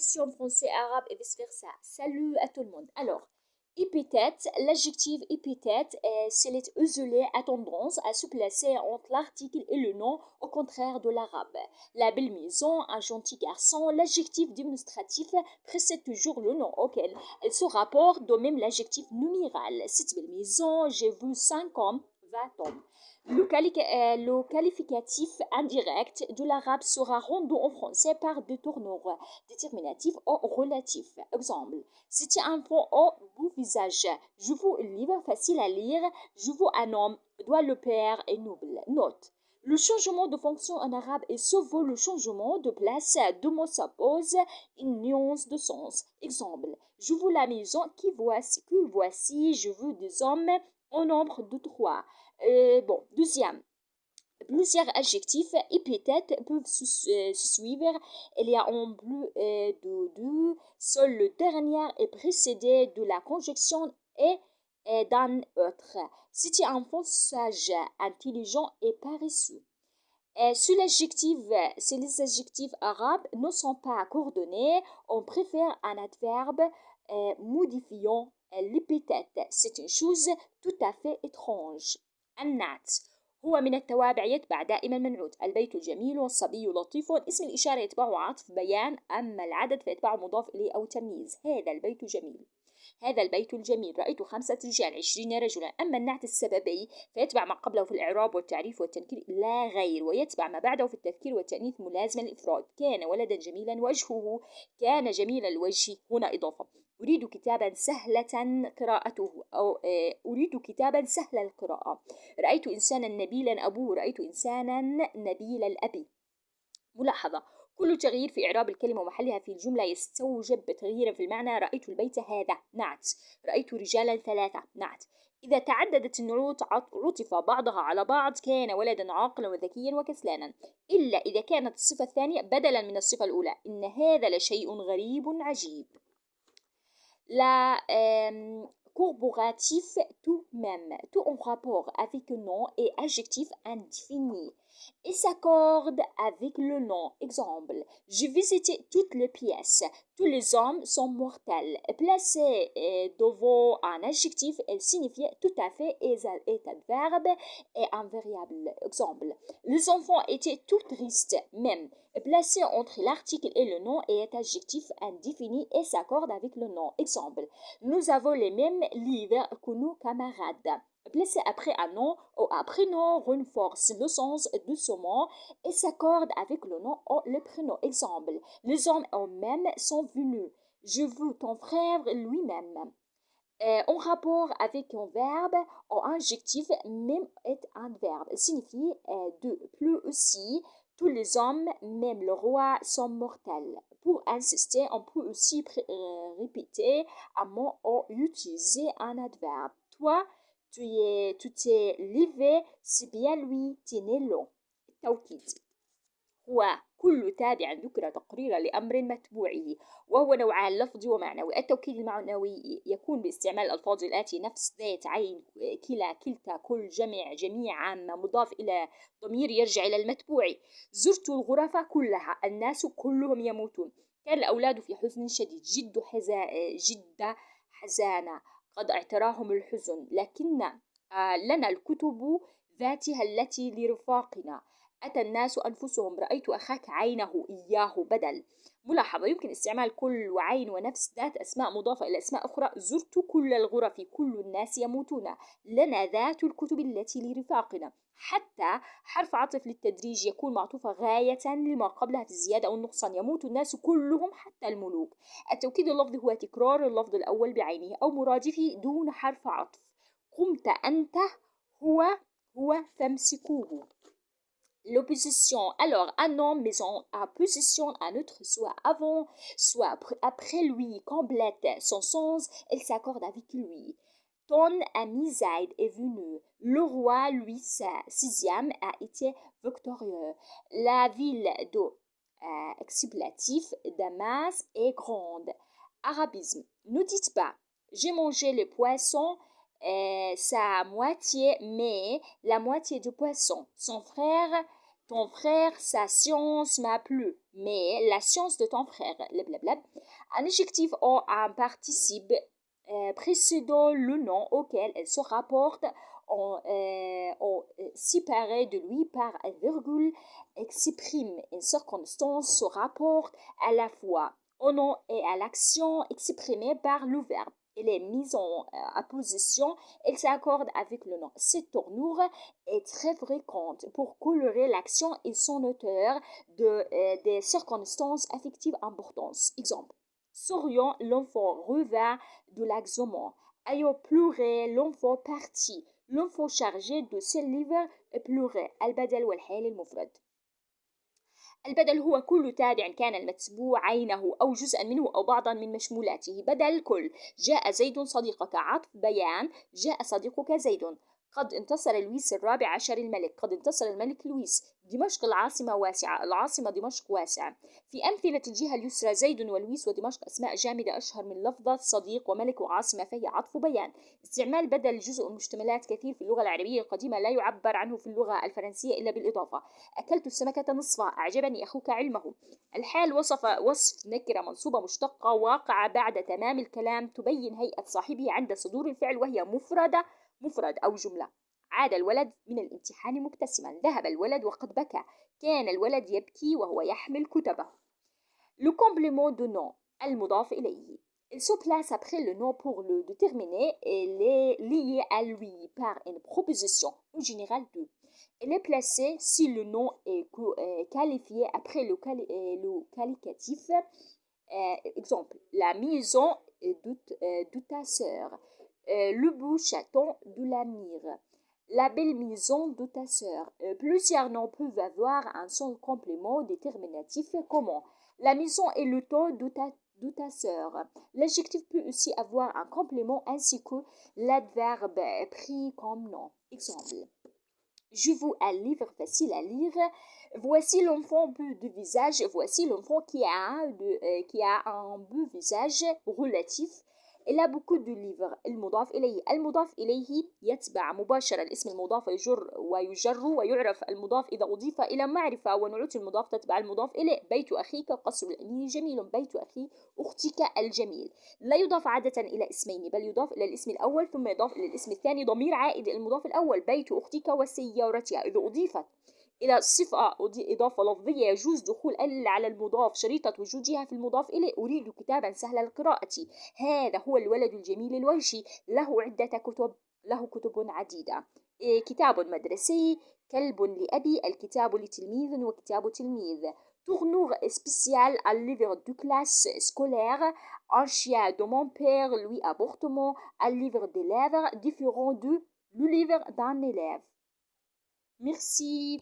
traduction français-arabe et vice-versa. Salut à tout le monde. Alors, épithète, l'adjectif épithète, c'est l'être isolé à tendance à se placer entre l'article et le nom, au contraire de l'arabe. La belle maison, un gentil garçon, l'adjectif démonstratif précède toujours le nom auquel elle se rapporte, de même l'adjectif numéral. Cette belle maison, j'ai vu 5 hommes, 20 hommes. Le qualificatif indirect de l'arabe sera rendu en français par des tournures déterminatifs ou relatifs. Exemple, c'était un enfant au beau visage. Je veux un livre facile à lire. Je veux un homme dont le père est noble. Note. Le changement de fonction en arabe est souvent le changement de place. Deux mots s'opposent, une nuance de sens. Exemple, je veux la maison que voici, je veux des hommes au nombre de 3. Deuxième. Plusieurs adjectifs épithètes peuvent se suivre. Il y a en bleu de deux. Seul le dernier est précédé de la conjonction et d'un autre. C'était un enfant sage, intelligent et paresseux. Si les adjectifs arabes ne sont pas coordonnés, on préfère un adverbe modifiant l'épithète. C'est une chose tout à fait étrange. النعت هو من التوابع يتبع دائما منعوت. البيت جميل والصبي لطيف. اسم الإشارة يتبعه عطف بيان، أما العدد فيتبعه مضاف إليه أو تمييز. هذا البيت جميل. هذا البيت الجميل. رأيت 5 رجال 20 رجلا. أما النعت السببي فيتبع ما قبله في الإعراب والتعريف والتنكير لا غير، ويتبع ما بعده في التذكير والتأنيث ملازما الإفراد. كان ولدا جميلا وجهه، كان جميل الوجه، هنا إضافة. أريد كتابا سهلة قراءته أو أريد كتابا سهل القراءة. رأيت إنسانا نبيلا أبوه. رأيت إنسانا نبيل الأب. ملاحظة: كل تغيير في إعراب الكلمة ومحلها في الجملة يستوجب تغييرا في المعنى. رأيت البيت هذا نعت. رأيت رجالا 3 نعت. إذا تعددت النعوت عطف بعضها على بعض كان ولدا عاقلا وذكيا وكسلانا، إلا إذا كانت الصفة الثانية بدلا من الصفة الأولى. إن هذا لشيء غريب عجيب. La corporatif tout même, tout en rapport avec le nom et adjectif indéfini et s'accorde avec le nom. Exemple, j'ai visité toutes les pièces. Tous les hommes sont mortels. Placé devant un adjectif, elle signifie tout à fait est adverbe et un variable. Exemple, les enfants étaient tout tristes. Même placé entre l'article et le nom est adjectif indéfini et s'accorde avec le nom. Exemple, nous avons les mêmes livres que nos camarades. Placé après un nom ou un prénom renforce le sens de ce mot et s'accorde avec le nom ou le prénom. Exemple, les hommes eux-mêmes sont venus. Je veux ton frère lui-même. En rapport avec un verbe ou un adjectif, même est un verbe. Signifie de plus aussi. Tous les hommes, même le roi, sont mortels. Pour insister, on peut aussi répéter un mot ou utiliser un adverbe. Toi, tu t'es levé, c'est bien lui, tu es né long. التوكيد هو كل تابع ذكر تقريرا لأمر متبوعه، وهو نوعان لفظي ومعنوي. التوكيد المعنوي يكون باستعمال الألفاظ الآتي: نفس، ذات، عين، كلا، كلتا، كل، جميع، جميع، عامة، مضاف إلى ضمير يرجع إلى المتبوع. زرت الغرف كلها. الناس كلهم يموتون. كان الأولاد في حزن شديد. جد حزانة. قد اعتراهم الحزن. لكن لنا الكتب ذاتها التي لرفاقنا. أتى الناس أنفسهم. رأيت أخاك عينه إياه. بدل. ملاحظة: يمكن استعمال كل وعين ونفس ذات أسماء مضافة إلى أسماء أخرى. زرت كل الغرف. كل الناس يموتون. لنا ذات الكتب التي لرفاقنا. حتى حرف عطف للتدريج يكون معطوفة غاية لما قبلها في الزيادة أو النقصان. يموت الناس كلهم حتى الملوك. التوكيد اللفظي هو تكرار اللفظ الأول بعينه أو مرادفه دون حرف عطف. قمت أنت. هو فامسكوه. L'opposition. Alors, un nom mais en position un autre, soit avant, soit après lui, complète son sens, elle s'accorde avec lui. Ton ami Zaid est venu. Le roi, lui, sixième, a été victorieux. La ville de exploitatif Damas est grande. Arabisme. Ne dites pas j'ai mangé le poisson, sa moitié, mais la moitié du poisson. Son frère Ton frère, sa science m'a plu. Mais la science de ton frère, blablabla. Un adjectif ou un participe précédant le nom auquel elle se rapporte en séparé de lui par un virgule exprime une circonstance se rapporte à la fois au nom et à l'action exprimée par le verbe. Elle est mise en apposition, elle s'accorde avec le nom. Cette tournure est très fréquente pour colorer l'action et son auteur des circonstances affectives importantes. Exemple. Souriant, l'enfant revint de l'examen. Ayant pleuré, l'enfant partit. l'enfant chargé de ses livres pleurait. البدل والحال المفرد. البدل هو كل تابع كان المتبوع عينه أو جزءا منه أو بعضا من مشمولاته. بدل كل. جاء زيد صديقك. عطف بيان. جاء صديقك زيد. قد انتصر لويس الرابع عشر الملك. قد انتصر الملك لويس. دمشق العاصمة واسعة. العاصمة دمشق واسعة. في أمثلة الجهة اليسرى زيد ولويس ودمشق أسماء جامدة أشهر من لفظة صديق وملك وعاصمة، فهي عطف بيان. استعمال بدل جزء مشتملات كثير في اللغة العربية القديمة لا يعبر عنه في اللغة الفرنسية إلا بالإضافة. أكلت السمكة نصفها. أعجبني أخوك علمه. الحال وصف نكرة منصوبة مشتقة واقعة بعد تمام الكلام تبين هيئة صاحبه عند صدور الفعل وهي مفرد أو جملة. عاد الولد من الامتحان مبتسما. ذهب الولد وقد بكى. كان الولد يبكي وهو يحمل كتبه. Le complément de nom, المضاف إليه. Il se place après le nom pour le déterminer et est lié à lui par une proposition, au général de. Elle est placée si le nom est qualifié après le qualificatif. Exemple, la maison de ta sœur. Le beau chaton de la mire. La belle maison de ta sœur. Plusieurs noms peuvent avoir un seul complément déterminatif commun. La maison est le temps de ta sœur. L'adjectif peut aussi avoir un complément ainsi que l'adverbe pris comme nom. Exemple. Je veux un livre facile à lire. Voici l'enfant beau de visage. Voici l'enfant qui a un beau visage relatif. إلا beaucoup de livres. المضاف إليه يتبع مباشرة الاسم المضاف ويجر ويعرف المضاف إذا أضيف إلى معرفة، ونعوت المضاف تتبع المضاف إليه. بيت أخيك قصر الأمير جميل. بيت أختك الجميل. لا يضاف عادة إلى اسمين، بل يضاف إلى الاسم الأول ثم يضاف إلى الاسم الثاني ضمير عائد إلى المضاف الأول. بيت أختك وسيارتها. إذا أضيفت إلى الصفة إضافة لفظية يجوز دخول ال على المضاف شريطة وجودها في المضاف إليه. أريد كتابا سهل القراءة. هذا هو الولد الجميل الوجه. له كتب عديدة. كتاب مدرسي. كلب لأبي. الكتاب لتلميذ وكتاب تلميذ. Tournure spéciale à livre de classe scolaire. Un chien de mon père lui apportement. Un livre d'élève différent de le livre d'un élève. Merci.